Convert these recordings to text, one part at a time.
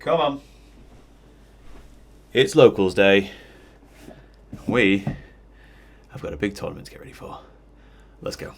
Come on. It's Locals Day. We have got a big tournament to get ready for. Let's go.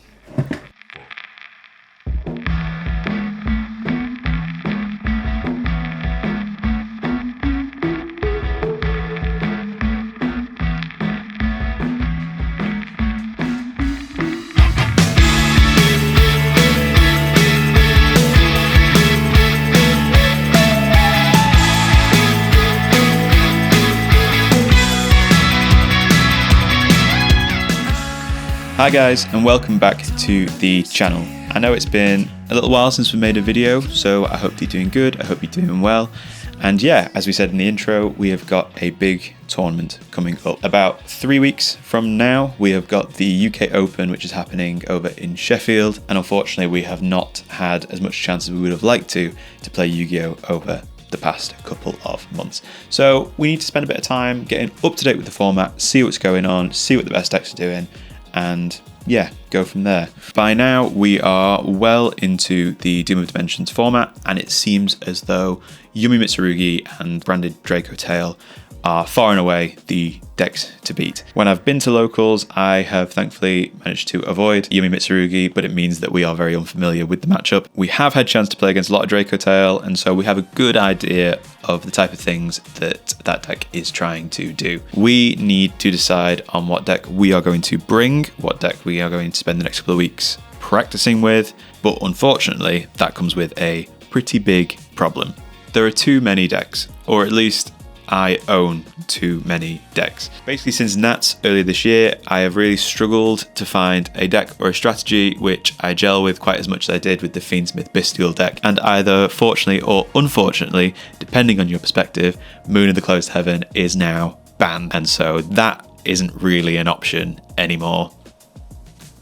Hi guys, and welcome back to the channel. I know it's been a little while since we made a video, so I hope you're doing good, I hope you're doing well. And yeah, as we said in the intro, we have got a big tournament coming up. About 3 weeks from now, we have got the UK Open, which is happening over in Sheffield, and unfortunately we have not had as much chance as we would have liked to play Yu-Gi-Oh! Over the past couple of months. So we need to spend a bit of time getting up to date with the format, see what's going on, see what the best decks are doing, and yeah, go from there. By now, we are well into the Doom of Dimensions format, and it seems as though Yumi Mitsurugi and Branded Draco Tail are far and away the decks to beat. When I've been to locals, I have thankfully managed to avoid Yumi Mitsurugi, but it means that we are very unfamiliar with the matchup. We have had a chance to play against a lot of Draco Tail, and so we have a good idea of the type of things that that deck is trying to do. We need to decide on what deck we are going to bring, what deck we are going to spend the next couple of weeks practicing with, but unfortunately, that comes with a pretty big problem. There are too many decks, or at least I own too many decks. Basically, since Nats earlier this year, I have really struggled to find a deck or a strategy which I gel with quite as much as I did with the Fiendsmith Bestial deck. And either fortunately or unfortunately, depending on your perspective, Moon of the Closed Heaven is now banned. And so that isn't really an option anymore,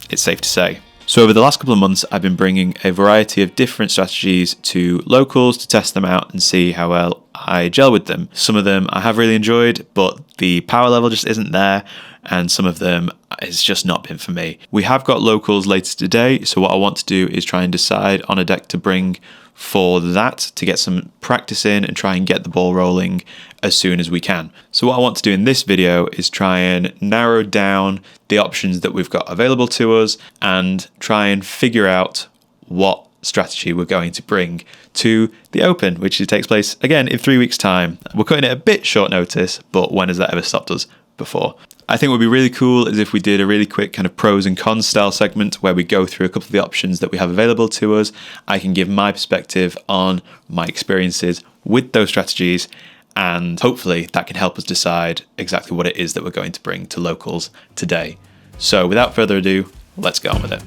it's safe to say. So over the last couple of months, I've been bringing a variety of different strategies to locals to test them out and see how well I gel with them. Some of them I have really enjoyed, but the power level just isn't there, and some of them it's just not been for me. We have got locals later today, so what I want to do is try and decide on a deck to bring for that, to get some practice in and try and get the ball rolling as soon as we can. So what I want to do in this video is try and narrow down the options that we've got available to us and try and figure out what strategy we're going to bring to the Open, which takes place again in 3 weeks' time. We're cutting it a bit short notice, but when has that ever stopped us before? I think what would be really cool is if we did a really quick kind of pros and cons style segment where we go through a couple of the options that we have available to us. I can give my perspective on my experiences with those strategies, and hopefully that can help us decide exactly what it is that we're going to bring to locals today. So without further ado, let's get on with it.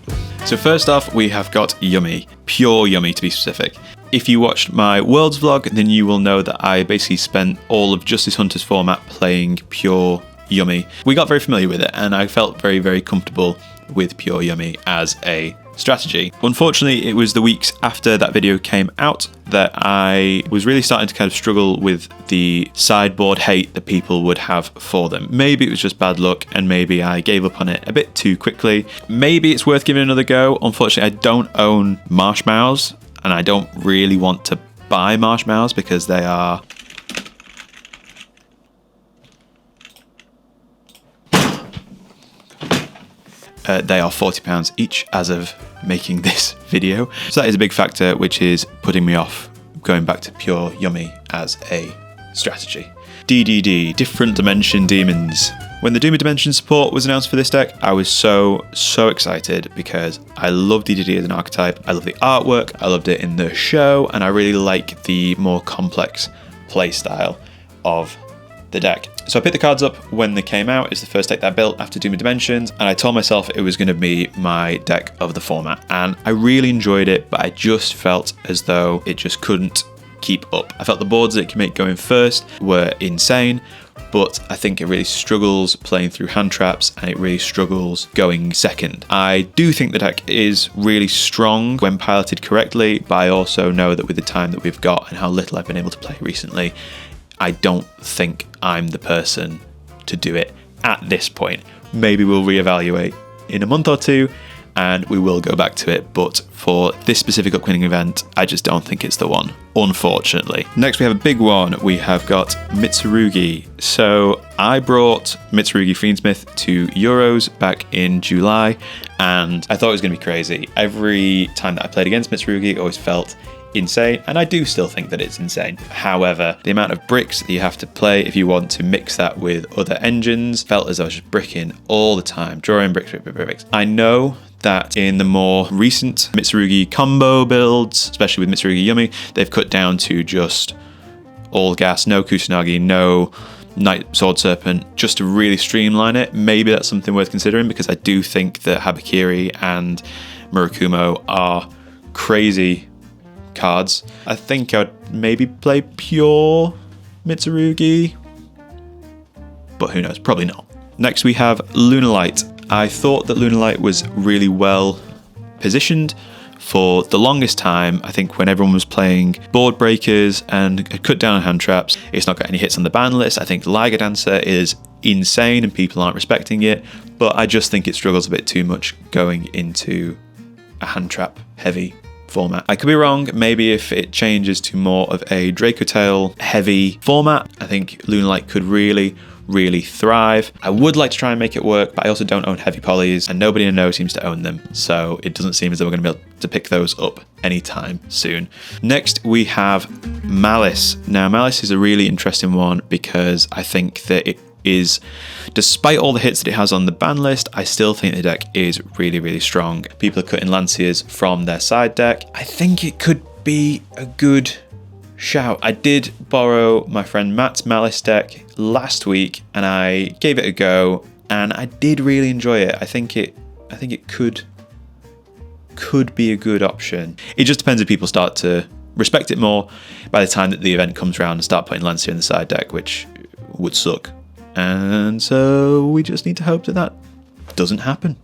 So first off, we have got Yumi, pure Yumi to be specific. If you watched my Worlds vlog, then you will know that I basically spent all of Justice Hunter's format playing pure Yumi. We got very familiar with it, and I felt very, very comfortable with pure Yumi as a strategy. Unfortunately, it was the weeks after that video came out that I was really starting to kind of struggle with the sideboard hate that people would have for them. Maybe it was just bad luck, and maybe I gave up on it a bit too quickly. Maybe it's worth giving another go. Unfortunately, I don't own Marshmallows, and I don't really want to buy Marshmallows because they are £40 each as of making this video. So that is a big factor, which is putting me off going back to pure Yumi as a strategy. DDD, Different Dimension Demons. When the Doom of Dimension support was announced for this deck, I was so excited because I love DDD as an archetype. I love the artwork, I loved it in the show, and I really like the more complex playstyle of the deck. So I picked the cards up when they came out. It's the first deck that I built after Doom of Dimensions, and I told myself it was going to be my deck of the format, and I really enjoyed it, but I just felt as though it just couldn't keep up. I felt the boards that it could make going first were insane, but I think it really struggles playing through hand traps, and it really struggles going second. I do think the deck is really strong when piloted correctly, but I also know that with the time that we've got and how little I've been able to play recently, I don't think I'm the person to do it at this point. Maybe we'll reevaluate in a month or two, and we will go back to it, but for this specific upcoming event, I just don't think it's the one, unfortunately. Next, we have a big one. We have got Mitsurugi. So I brought Mitsurugi Fiendsmith to Euros back in July, and I thought it was going to be crazy. Every time that I played against Mitsurugi, it always felt insane, and I do still think that it's insane. However, the amount of bricks that you have to play if you want to mix that with other engines felt as though I was just bricking all the time, drawing bricks. I know that in the more recent Mitsurugi combo builds, especially with Mitsurugi Yumi, they've cut down to just all gas, no Kusanagi, no Knight Sword Serpent, just to really streamline it. Maybe that's something worth considering, because I do think that Habakiri and Murakumo are crazy cards. I think I would maybe play pure Mitsurugi, but who knows, probably not. Next we have Lunalight. I thought that Lunalight was really well positioned for the longest time. I think when everyone was playing board breakers and had cut down on hand traps, it's not got any hits on the ban list. I think Liger Dancer is insane and people aren't respecting it, but I just think it struggles a bit too much going into a hand trap heavy format. I could be wrong. Maybe if it changes to more of a Dracotail heavy format, I think Lunalight could really thrive. I would like to try and make it work, but I also don't own heavy polys, and nobody I know seems to own them, so it doesn't seem as though we're going to be able to pick those up anytime soon. Next we have Malice. Now Malice is a really interesting one, because I think that it is, despite all the hits that it has on the ban list, I still think the deck is really strong. People are cutting Lanciers from their side deck. I think it could be a good shout. I did borrow my friend Matt's Malice deck last week, and I gave it a go, and I did really enjoy it. I think it could be a good option. It just depends if people start to respect it more by the time that the event comes around and start putting Lancier in the side deck, which would suck. And so we just need to hope that that doesn't happen.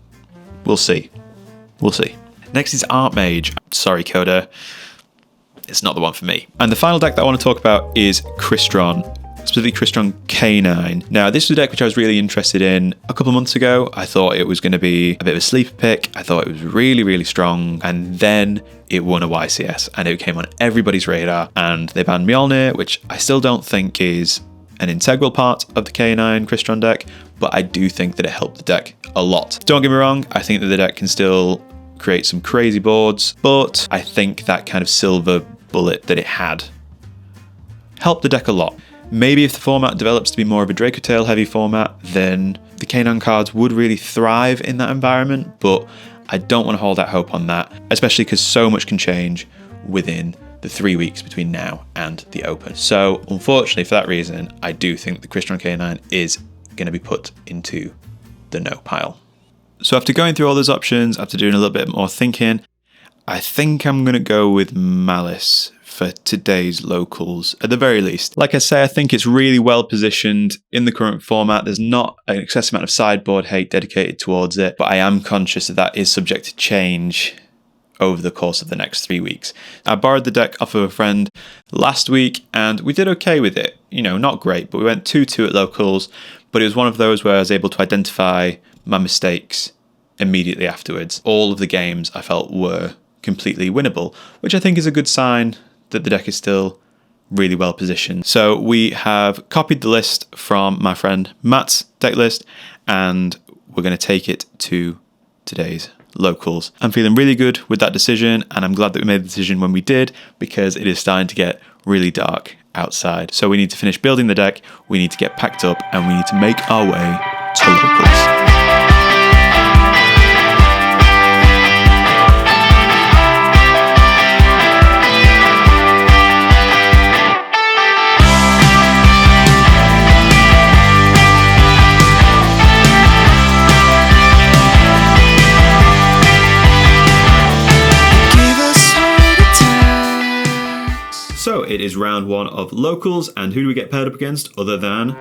We'll see. Next is Archmage. Sorry, Coda. It's not the one for me. And the final deck that I want to talk about is Crystron, specifically Crystron K9. Now, this was a deck which I was really interested in a couple months ago. I thought it was going to be a bit of a sleeper pick. I thought it was really strong. And then it won a YCS and it came on everybody's radar. And they banned Mjolnir, which I still don't think is an integral part of the K9 Crystron deck, but I do think that it helped the deck a lot. Don't get me wrong, I think that the deck can still create some crazy boards, but I think that kind of silver bullet that it had helped the deck a lot. Maybe if the format develops to be more of a Dracotail heavy format, then the K9 cards would really thrive in that environment, but I don't want to hold out hope on that, especially because so much can change within the 3 weeks between now and the Open. So unfortunately for that reason, I do think the Crystron K9 is going to be put into the no pile. So after going through all those options, after doing a little bit more thinking, I think I'm going to go with Malice for today's locals, at the very least. Like I say, I think it's really well positioned in the current format. There's not an excessive amount of sideboard hate dedicated towards it, but I am conscious that that is subject to change over the course of the next 3 weeks. I borrowed the deck off of a friend last week and we did okay with it. You know, not great, but we went 2-2 at locals, but it was one of those where I was able to identify my mistakes immediately afterwards. All of the games I felt were completely winnable, which I think is a good sign that the deck is still really well positioned. So we have copied the list from my friend Matt's deck list and we're going to take it to today's locals. I'm feeling really good with that decision, and I'm glad that we made the decision when we did, because it is starting to get really dark outside. So we need to finish building the deck, we need to get packed up, and we need to make our way to locals. So it is round one of locals, and who do we get paired up against other than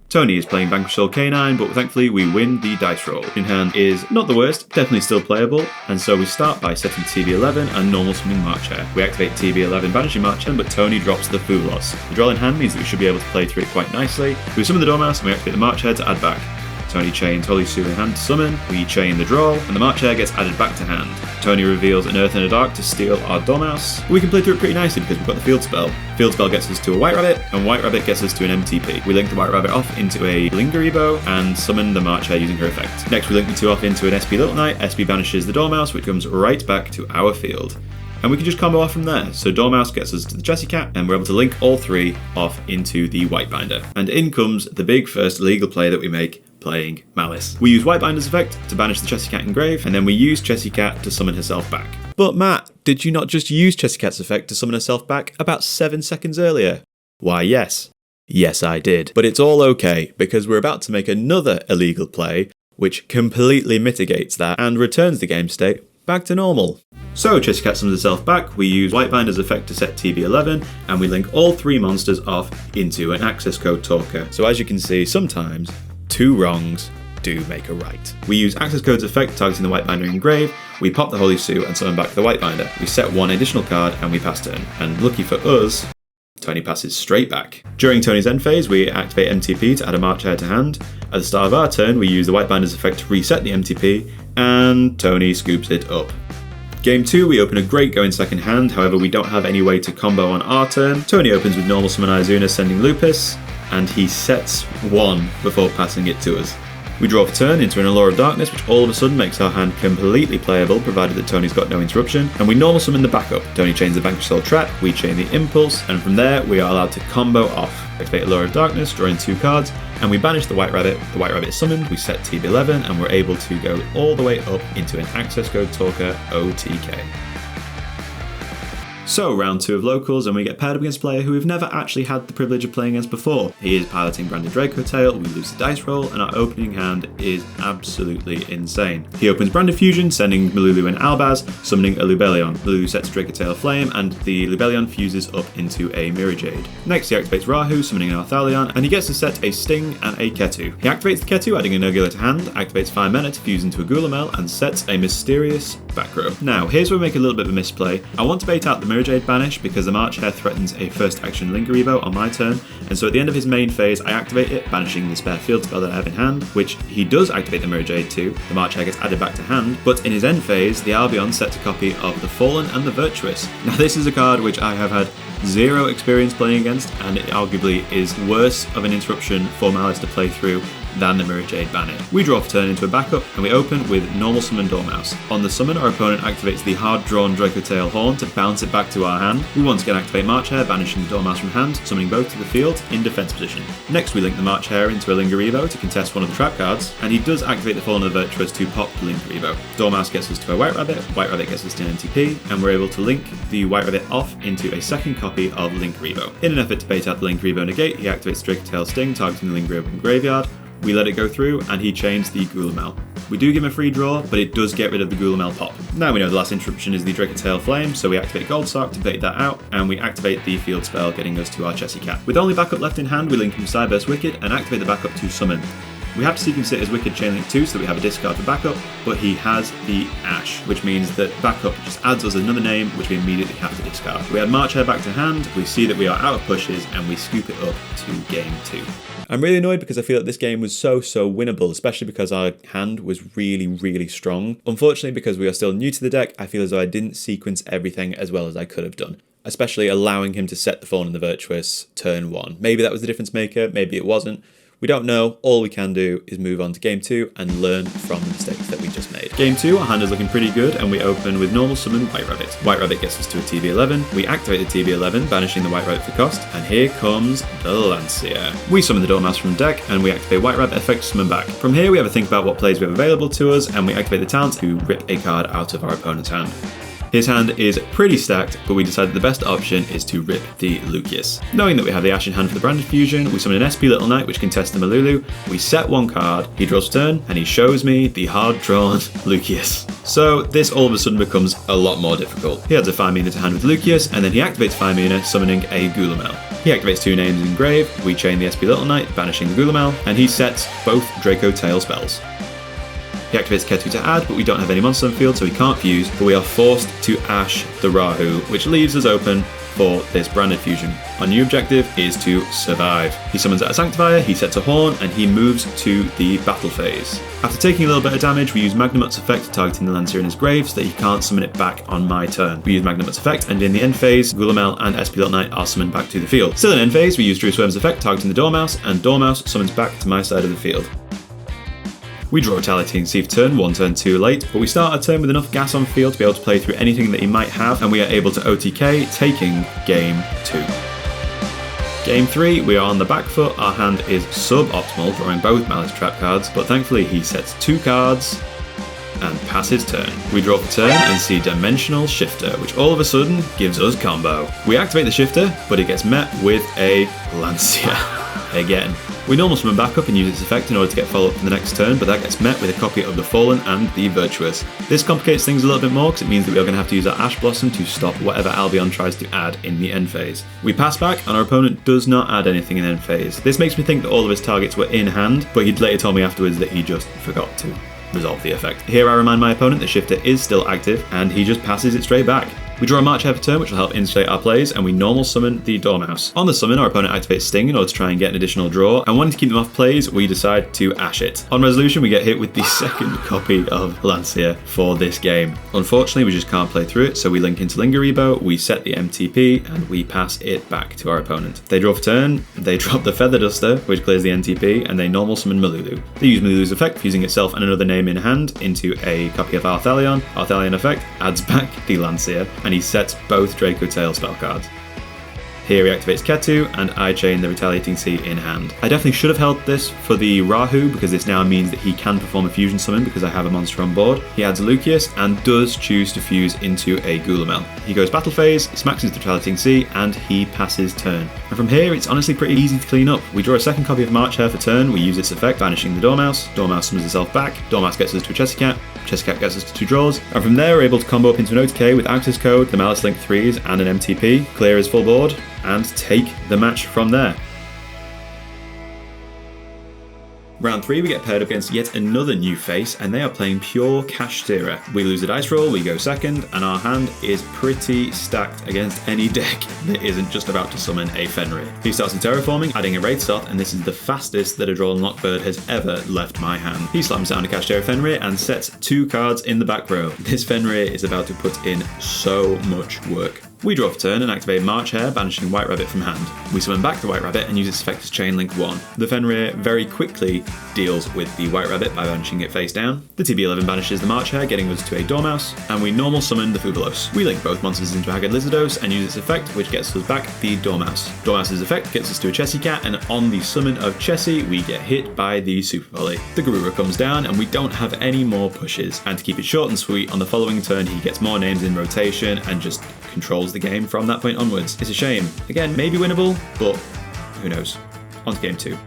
Tony is playing Vanquish Soul K9, but thankfully we win the dice roll. In hand is not the worst, definitely still playable, and so we start by setting TB11 and normal summoning Marcher. We activate TB11 banishing Marcher, but Tony drops the Fulos. The draw in hand means that we should be able to play through it quite nicely. We summon the Dormouse and we activate the March Head to add back Tony chains Holy Sue in hand to summon, we chain the draw, and the March Hare gets added back to hand. Tony reveals an Earth and a Dark to steal our Dormouse. We can play through it pretty nicely because we've got the Field Spell. Field Spell gets us to a White Rabbit, and White Rabbit gets us to an MTP. We link the White Rabbit off into a Lingeribo and summon the March Hare using her effect. Next we link the two off into an SP Little Knight, SP banishes the Dormouse, which comes right back to our field. And we can just combo off from there. So Dormouse gets us to the Chessy Cat, and we're able to link all three off into the White Binder. And in comes the big first legal play that we make, playing Malice. We use White Binder's effect to banish the Chessy Cat in grave, and then we use Chessy Cat to summon herself back. But Matt, did you not just use Chessy Cat's effect to summon herself back about 7 seconds earlier? Why, yes. Yes, I did. But it's all okay, because we're about to make another illegal play, which completely mitigates that and returns the game state back to normal. So Chessy Cat summons herself back, we use White Binder's effect to set TB11, and we link all three monsters off into an access code talker. So as you can see, sometimes two wrongs do make a right. We use access code's effect targeting the White Binder in grave, we pop the Holy Sue and summon back the White Binder. We set one additional card and we pass turn. And lucky for us, Tony passes straight back. During Tony's end phase, we activate MTP to add a March Hare to hand. At the start of our turn, we use the White Binder's effect to reset the MTP, and Tony scoops it up. Game 2, we open a Great Go in second hand, however we don't have any way to combo on our turn. Tony opens with normal summon Izuna sending Lupus, and he sets one before passing it to us. We draw for turn into an Allure of Darkness, which all of a sudden makes our hand completely playable, provided that Tony's got no interruption, and we normal summon the backup. Tony chains the Vanquish Soul Trap, we chain the Impulse, and from there we are allowed to combo off. Activate Allure of Darkness, draw in 2 cards, and we banish the White Rabbit. The White Rabbit is summoned, we set TB11, and we're able to go all the way up into an Access Code Talker OTK. So round 2 of locals, and we get paired up against a player who we've never actually had the privilege of playing against before. He is piloting Branded Draco Tail, we lose the dice roll, and our opening hand is absolutely insane. He opens Branded Fusion, sending Malulu and Albaz, summoning a Lubellion. Malulu sets Draco Tail Flame, and the Lubellion fuses up into a Mirror Jade. Next he activates Rahu, summoning an Arthalion, and he gets to set a Sting and a Ketu. He activates the Ketu, adding a Nurgula to hand, activates Fire Mana to fuse into a Gulamel, and sets a Mysterious back row. Now, here's where we make a little bit of a misplay. I want to bait out the Mirror Jade banish because the March Hare threatens a first action Lingeribo on my turn, and so at the end of his main phase I activate it, banishing the spare field spell that I have in hand, which he does activate the Mirror Jade to. The March Hare gets added back to hand, but in his end phase the Albion sets a copy of the Fallen and the Virtuous. Now this is a card which I have had zero experience playing against, and it arguably is worse of an interruption for Malice to play through than the Mirror Jade banning. We draw for turn into a backup, and we open with normal summon Dormouse. On the summon, our opponent activates the hard-drawn Draco Tail Horn to bounce it back to our hand. We once again activate March Hare, banishing the Dormouse from hand, summoning both to the field in defense position. Next, we link the March Hare into a Lingeribo to contest one of the trap cards, and he does activate the Fallen of the Virtuous to pop the Lingeribo. Dormouse gets us to a White Rabbit gets us to an MTP, and we're able to link the White Rabbit off into a second copy of Lingeribo. In an effort to bait out the Lingeribo negate, he activates Draco Tail Sting, targeting the Lingeribo in graveyard. We let it go through, and he chains the Gulamel. We do give him a free draw, but it does get rid of the Gulamel pop. Now we know the last interruption is the Draco Tail Flame, so we activate Goldsark to bait that out, and we activate the field spell, getting us to our Chessy Cat. With only backup left in hand, we link him Cyburst Wicked and activate the backup to summon. We have to sequence it as Wicked Chainlink 2 so that we have a discard for backup, but he has the Ash, which means that backup just adds us another name which we immediately have to discard. We add March Hare back to hand, we see that we are out of pushes, and we scoop it up to game 2. I'm really annoyed because I feel that this game was so winnable, especially because our hand was really strong. Unfortunately, because we are still new to the deck, I feel as though I didn't sequence everything as well as I could have done, especially allowing him to set the Fallen and the Virtuous turn 1. Maybe that was the difference maker, maybe it wasn't. We don't know. All we can do is move on to game 2 and learn from the mistakes that we just made. Game 2, our hand is looking pretty good, and we open with normal summon White Rabbit. White Rabbit gets us to a TB11. We activate the TB11, banishing the White Rabbit for cost, and here comes the Lancia. We summon the Dormouse from deck, and we activate White Rabbit effect to summon back. From here, we have a think about what plays we have available to us, and we activate the talent to rip a card out of our opponent's hand. His hand is pretty stacked, but we decided the best option is to rip the Lucius. Knowing that we have the Ash in hand for the Branded Fusion, we summon an SP Little Knight which contests the Malulu, we set one card, he draws turn, and he shows me the hard-drawn Lucius. So this all of a sudden becomes a lot more difficult. He adds a Fire Mina to hand with Lucius, and then he activates Fire Mina, summoning a Gulamel. He activates 2 names in grave, we chain the SP Little Knight, banishing the Gulamel, and he sets both Draco Tail spells. He activates Ketu to add, but we don't have any monsters on field, so we can't fuse, but we are forced to Ash the Rahu, which leaves us open for this branded fusion. Our new objective is to survive. He summons out a Sanctifier, he sets a Horn, and he moves to the battle phase. After taking a little bit of damage, we use Magnamut's effect, targeting the Lancia in his grave so that he can't summon it back on my turn. We use Magnamut's effect, and in the end phase, Gulamel and SP Knight are summoned back to the field. Still in end phase, we use Drewsworm's effect, targeting the Dormouse, and Dormouse summons back to my side of the field. We draw Retaliating Sea for turn 1, turn 2 late, but we start our turn with enough gas on field to be able to play through anything that he might have, and we are able to OTK, taking Game 2. Game 3, we are on the back foot, our hand is suboptimal, drawing both Malice Trap cards, but thankfully he sets 2 cards and passes turn. We draw for turn and see Dimensional Shifter, which all of a sudden gives us combo. We activate the Shifter, but it gets met with a Lancia. Again. We normal summon back up and use its effect in order to get follow-up for the next turn, but that gets met with a copy of the Fallen and the Virtuous. This complicates things a little bit more because it means that we are going to have to use our Ash Blossom to stop whatever Albion tries to add in the end phase. We pass back and our opponent does not add anything in end phase. This makes me think that all of his targets were in hand, but he'd later told me afterwards that he just forgot to resolve the effect. Here I remind my opponent that Shifter is still active and he just passes it straight back. We draw a March Hare for turn, which will help instate our plays, and we normal summon the Dormouse. On the summon, our opponent activates Sting in order to try and get an additional draw, and wanting to keep them off plays, we decide to Ash it. On resolution, we get hit with the second copy of Lancia for this game. Unfortunately, we just can't play through it, so we link into Lingaribo, we set the MTP, and we pass it back to our opponent. They draw for turn, they drop the Feather Duster, which clears the NTP, and they normal summon Malulu. They use Malulu's effect, fusing itself and another name in hand into a copy of Arthalion. Arthalion effect adds back the Lancia, and he sets both Draco Tail spell cards. Here he activates Ketu, and I chain the Retaliating Sea in hand. I definitely should have held this for the Rahu, because this now means that he can perform a fusion summon because I have a monster on board. He adds Lucius and does choose to fuse into a Gulamel. He goes battle phase, smacks his Retaliating Sea, and he passes turn. And from here, it's honestly pretty easy to clean up. We draw a second copy of March Hare for turn, we use its effect, banishing the Dormouse. Dormouse summons itself back, Dormouse gets us to a Chessy-Cat, Chessy-Cat gets us to 2 draws, and from there we're able to combo up into an OTK with Access Code, the Malice Link 3s, and an MTP, clear his full board, and take the match from there. Round 3, we get paired up against yet another new face, and they are playing pure Kashtira. We lose a dice roll, we go second, and our hand is pretty stacked against any deck that isn't just about to summon a Fenrir. He starts with Terraforming, adding a Wraith Soth, and this is the fastest that a Drawn Lockbird has ever left my hand. He slams down a Kashtira Fenrir and sets 2 cards in the back row. This Fenrir is about to put in so much work. We draw for turn and activate March Hare, banishing White Rabbit from hand. We summon back the White Rabbit and use its effect as Chain Link 1. The Fenrir very quickly deals with the White Rabbit by banishing it face down. The TB11 banishes the March Hare, getting us to a Dormouse, and we normal summon the Fugalos. We link both monsters into a Haggard Lizardos and use its effect, which gets us back the Dormouse. Dormouse's effect gets us to a Chessy-Cat, and on the summon of Chessy, we get hit by the Super Volley. The Garura comes down, and we don't have any more pushes. And to keep it short and sweet, on the following turn, he gets more names in rotation and just controls the game from that point onwards. It's a shame. Again, maybe winnable, but who knows. On to game 2.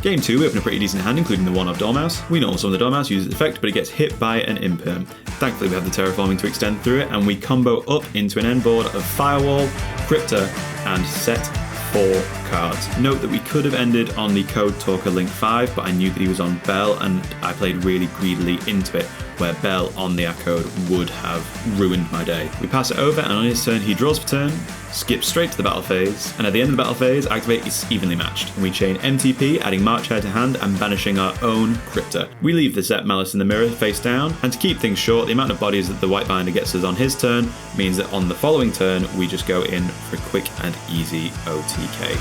Game 2, we open a pretty decent hand, including the one of Dormouse. We normal summon the Dormouse, use its effect, but it gets hit by an Imperm. Thankfully, we have the Terraforming to extend through it, and we combo up into an end board of Firewall, Crypta, and set 4 cards. Note that we could have ended on the Code Talker Link 5, but I knew that he was on Bell, and I played really greedily into it, where Bell on the Code would have ruined my day. We pass it over, and on his turn he draws for turn, skips straight to the battle phase, and at the end of the battle phase, activate is evenly matched. And we chain MTP, adding March Hare to hand and banishing our own Crypta. We leave the set Malice in the Mirror face down, and to keep things short, the amount of bodies that the White Binder gets us on his turn means that on the following turn, we just go in for a quick and easy OTK.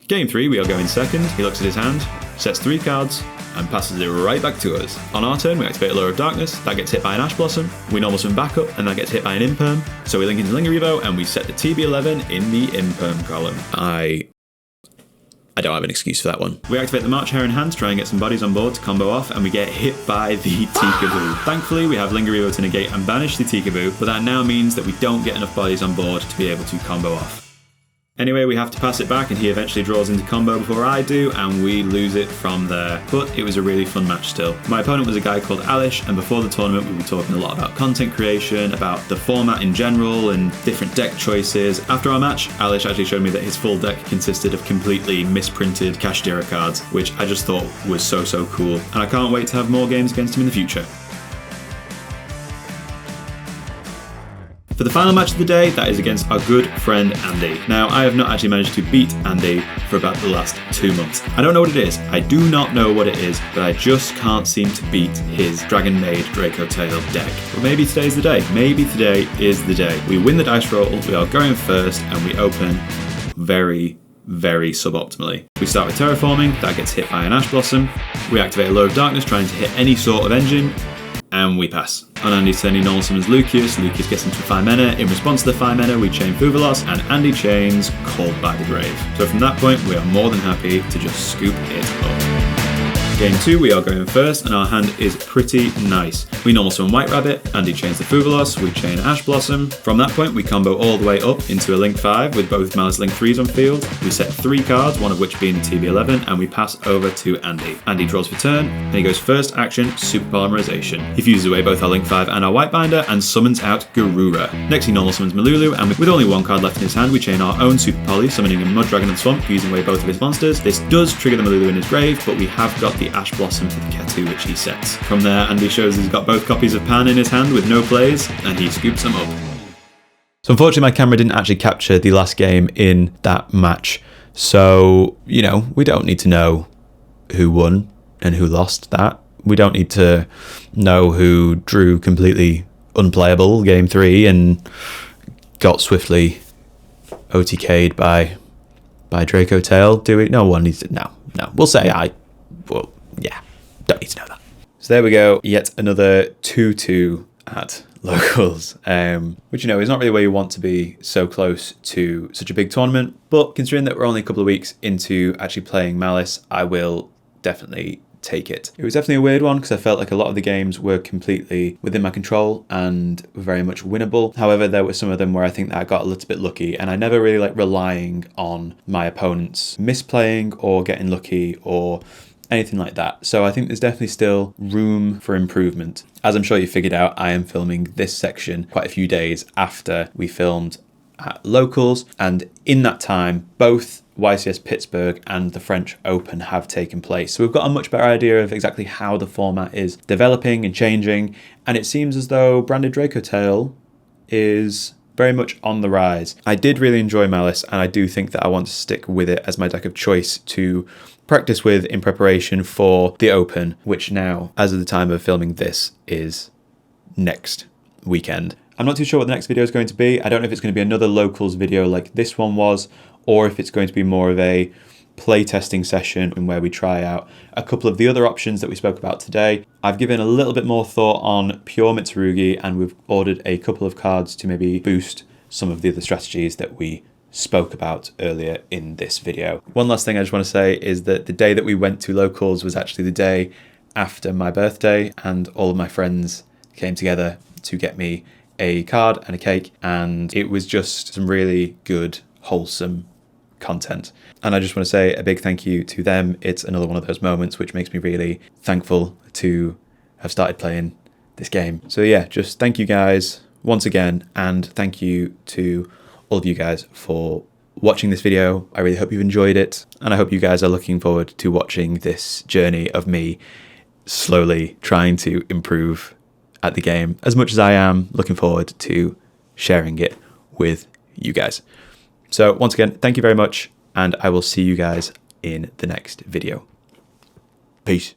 Game 3, we are going second. He looks at his hand, sets 3 cards, and passes it right back to us. On our turn, we activate Allure of Darkness, that gets hit by an Ash Blossom. We normal summon back up, and that gets hit by an Imperm. So we link into Lingaribo, and we set the TB11 in the Imperm column. I don't have an excuse for that one. We activate the March Hare in hand to try and get some bodies on board to combo off, and we get hit by the Tikaboo. Thankfully, we have Lingaribo to negate and banish the Tikaboo, but that now means that we don't get enough bodies on board to be able to combo off. Anyway, we have to pass it back and he eventually draws into combo before I do and we lose it from there. But it was a really fun match still. My opponent was a guy called Alish, and before the tournament we were talking a lot about content creation, about the format in general and different deck choices. After our match, Alish actually showed me that his full deck consisted of completely misprinted Kashtira cards, which I just thought was so cool. And I can't wait to have more games against him in the future. For the final match of the day, that is against our good friend Andy. Now, I have not actually managed to beat Andy for about the last 2 months. I don't know what it is. I do not know what it is, but I just can't seem to beat his Dragon Maid Draco Tail deck. But maybe today's the day. Maybe today is the day. We win the dice roll, we are going first, and we open very suboptimally. We start with Terraforming, that gets hit by an Ash Blossom. We activate a Load of Darkness trying to hit any sort of engine, and we pass. On Andy's turn, he normal summons Lucius. Lucius gets into 5 mana. In response to the 5 mana, we chain Fuvalos, and Andy chains Called by the Grave. So from that point, we are more than happy to just scoop it up. Game 2, we are going first, and our hand is pretty nice. We normal summon White Rabbit, Andy chains the Fuvalos, we chain Ash Blossom. From that point, we combo all the way up into a Link 5 with both Malice Link 3s on field. We set 3 cards, one of which being the TB11, and we pass over to Andy. Andy draws for turn, and he goes first action, Super Polymerization. He fuses away both our Link 5 and our White Binder, and summons out Garura. Next, he normal summons Malulu, and with only 1 card left in his hand, we chain our own Super Poly, summoning a Mud Dragon and Swamp, fusing away both of his monsters. This does trigger the Malulu in his grave, but we have got the Ash Blossom for the Ketu, which he sets. From there, Andy shows he's got both copies of Pan in his hand with no plays, and he scoops them up. So unfortunately my camera didn't actually capture the last game in that match, so, you know, we don't need to know who won and who lost that. We don't need to know who drew completely unplayable game 3 and got swiftly OTK'd by Draco Tail, do we? No one needs to. No. We'll say well, yeah, don't need to know that. So there we go, yet another 2-2 at locals, which, you know, is not really where you want to be so close to such a big tournament, but considering that we're only a couple of weeks into actually playing Malice, I will definitely take it. It was definitely a weird one because I felt like a lot of the games were completely within my control and were very much winnable. However, there were some of them where I think that I got a little bit lucky, and I never really like relying on my opponents misplaying or getting lucky or anything like that. So I think there's definitely still room for improvement. As I'm sure you figured out, I am filming this section quite a few days after we filmed at locals, and in that time both YCS Pittsburgh and the French Open have taken place. So we've got a much better idea of exactly how the format is developing and changing, and it seems as though Branded Draco Tail is very much on the rise. I did really enjoy Malice, and I do think that I want to stick with it as my deck of choice to practice with in preparation for the Open, which now, as of the time of filming this, is next weekend. I'm not too sure what the next video is going to be. I don't know if it's going to be another locals video like this one was, or if it's going to be more of a playtesting session where we try out a couple of the other options that we spoke about today. I've given a little bit more thought on pure Mitsurugi, and we've ordered a couple of cards to maybe boost some of the other strategies that we spoke about earlier in this video. One last thing I just want to say is that the day that we went to locals was actually the day after my birthday, and all of my friends came together to get me a card and a cake, and it was just some really good, wholesome content. And I just want to say a big thank you to them. It's another one of those moments which makes me really thankful to have started playing this game. So yeah, just thank you guys once again, and thank you to all of you guys for watching this video. I really hope you've enjoyed it, and I hope you guys are looking forward to watching this journey of me slowly trying to improve at the game as much as I am looking forward to sharing it with you guys. So once again, thank you very much, and I will see you guys in the next video. Peace.